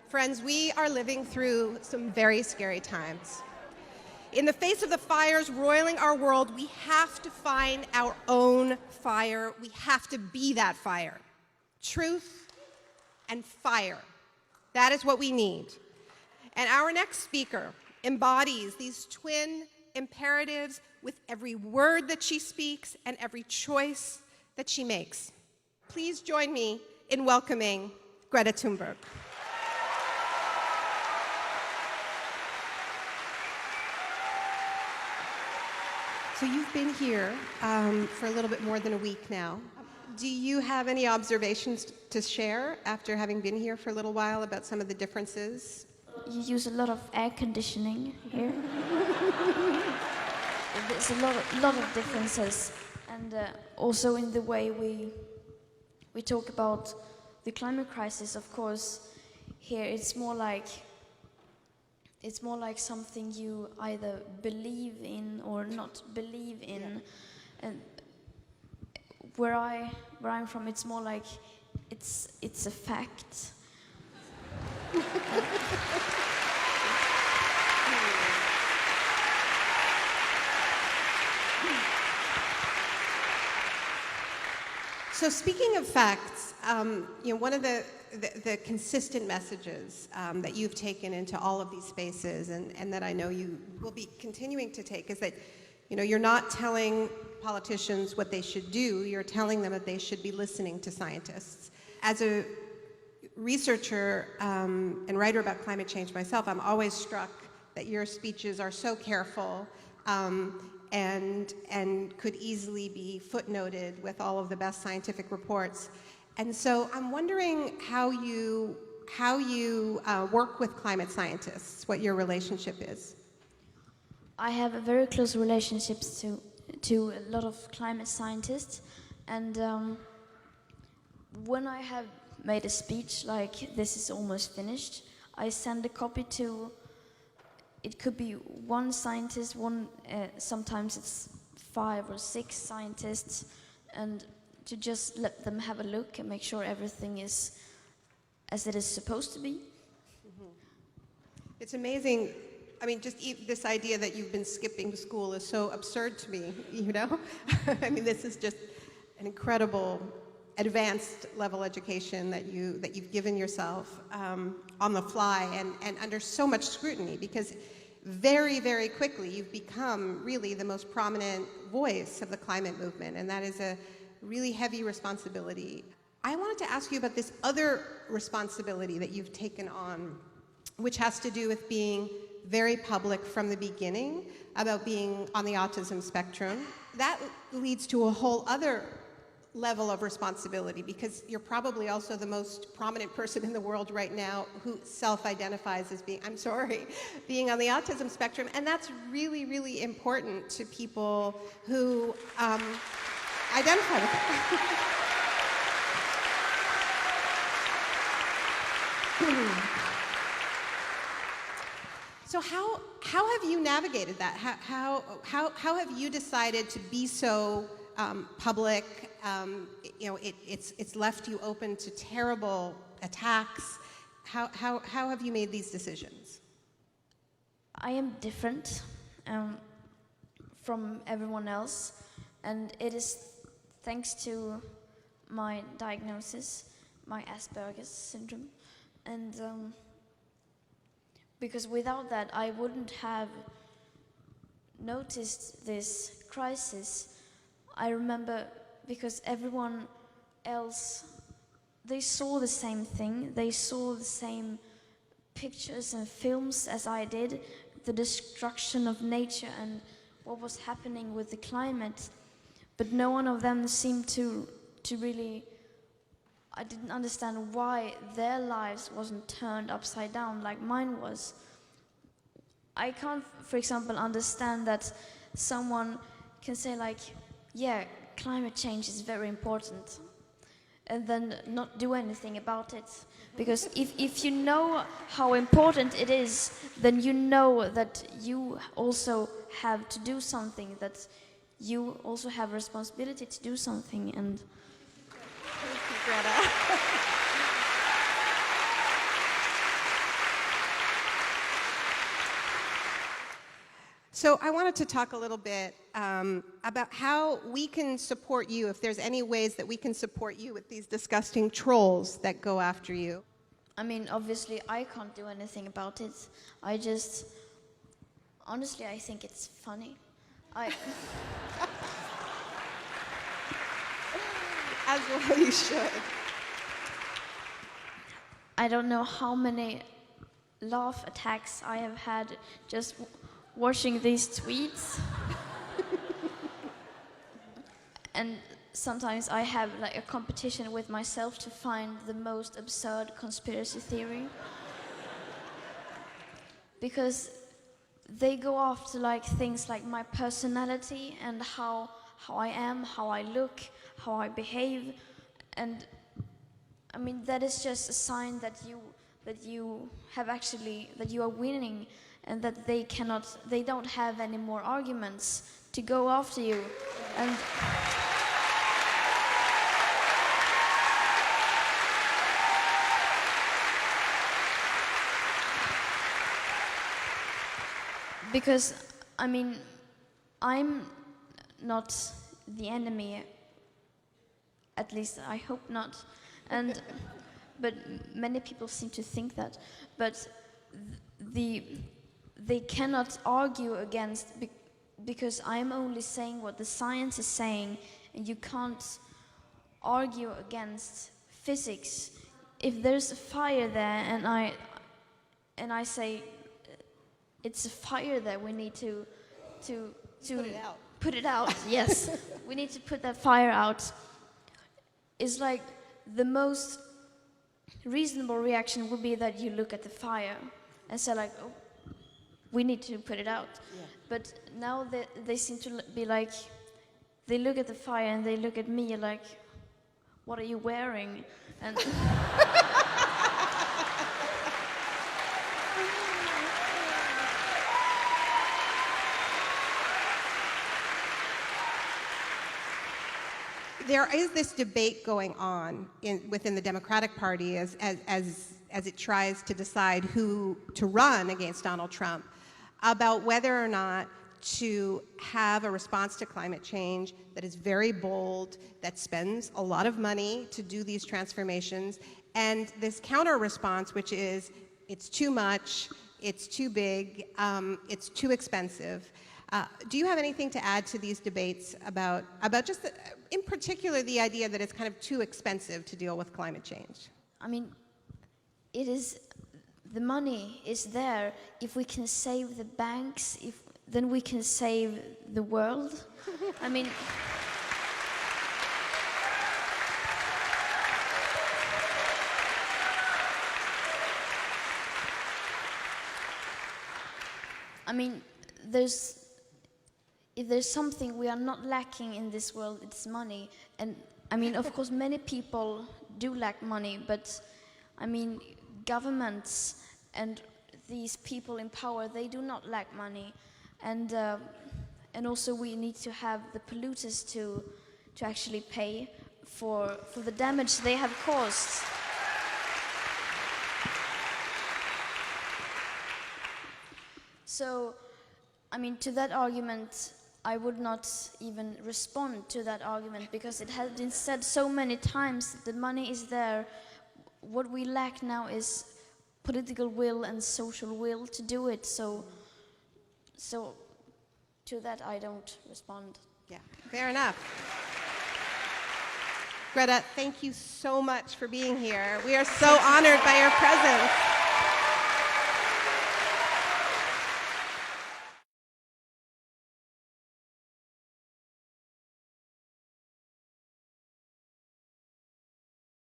Friends, we are living through some very scary times. In the face of the fires roiling our world, we have to find our own fire. We have to be that fire. Truth and fire. That is what we need. And our next speaker embodies these twin imperatives with every word that she speaks and every choice that she makes. Please join me in welcoming Greta Thunberg. So you've been here for a little bit more than a week now. Do you have any observations to share after having been here for a little while about some of the differences? You use a lot of air conditioning here. There's a lot of differences, and also in the way we talk about the climate crisis. Of course, here it's more like something you either believe in or not believe in. Yeah. And where I'm from, it's more like it's a fact. So speaking of facts, one of the consistent messages that you've taken into all of these spaces and that I know you will be continuing to take is that you're not telling politicians what they should do, you're telling them that they should be listening to scientists. As a researcher and writer about climate change myself, I'm always struck that your speeches are so careful and could easily be footnoted with all of the best scientific reports. And so I'm wondering how you work with climate scientists, what your relationship is. I have a very close relationship to a lot of climate scientists, and when I have made a speech like this is almost finished, I send a copy to, it could be one scientist, sometimes it's 5 or 6 scientists, and to just let them have a look and make sure everything is as it is supposed to be. Mm-hmm. It's amazing. I mean, just this idea that you've been skipping school is so absurd to me, I mean, this is just an incredible advanced level education that you've given yourself on the fly and under so much scrutiny, because very, very quickly you've become really the most prominent voice of the climate movement, and that is a really heavy responsibility. I wanted to ask you about this other responsibility that you've taken on, which has to do with being very public from the beginning about being on the autism spectrum. That leads to a whole other level of responsibility, because you're probably also the most prominent person in the world right now who self-identifies as being on the autism spectrum, and that's really, really important to people who identify with it. So how have you navigated that? How have you decided to be so public? It's left you open to terrible attacks. How have you made these decisions? I am different from everyone else, and it is thanks to my diagnosis, my Asperger's syndrome, and because without that I wouldn't have noticed this crisis. I remember, because everyone else, they saw the same thing, they saw the same pictures and films as I did, the destruction of nature and what was happening with the climate, but no one of them seemed to really, I didn't understand why their lives wasn't turned upside down like mine was. I can't, for example, understand that someone can say like, yeah, climate change is very important, and then not do anything about it. Because if you know how important it is, then you know that you also have to do something, that you also have a responsibility to do something. And thank you, Greta. So I wanted to talk a little bit about how we can support you, if there's any ways that we can support you with these disgusting trolls that go after you. I mean, obviously, I can't do anything about it. Honestly, I think it's funny. As well you should. I don't know how many laugh attacks I have had just watching these tweets. And sometimes I have like a competition with myself to find the most absurd conspiracy theory. Because they go after like things like my personality and how I am, how I look, how I behave, and I mean that is just a sign that you are winning, and that they don't have any more arguments to go after you. And because, I mean, I'm not the enemy, at least I hope not, but many people seem to think that. But they cannot argue against, because I'm only saying what the science is saying, and you can't argue against physics. If there's a fire there, and I say, it's a fire there, we need to put it out. Yes, we need to put that fire out. It's like the most reasonable reaction would be that you look at the fire and say like, oh, we need to put it out. Yeah. But now they seem to be like, they look at the fire and they look at me like, what are you wearing? And there is this debate going on within the Democratic Party as it tries to decide who to run against Donald Trump, about whether or not to have a response to climate change that is very bold, that spends a lot of money to do these transformations, and this counter response, which is it's too much, it's too big, it's too expensive. Do you have anything to add to these debates about just, in particular, the idea that it's kind of too expensive to deal with climate change? I mean, the money is there. If we can save the banks, then we can save the world. I mean, if there's something we are not lacking in this world, it's money. And I mean, of course, many people do lack money, but I mean, governments and these people in power, they do not lack money. And also we need to have the polluters to actually pay for the damage they have caused. So, I mean, to that argument, I would not even respond to that argument, because it has been said so many times that the money is there. What we lack now is political will and social will to do it. So to that I don't respond. Yeah, fair enough. Greta, thank you so much for being here. We are so honored by your presence.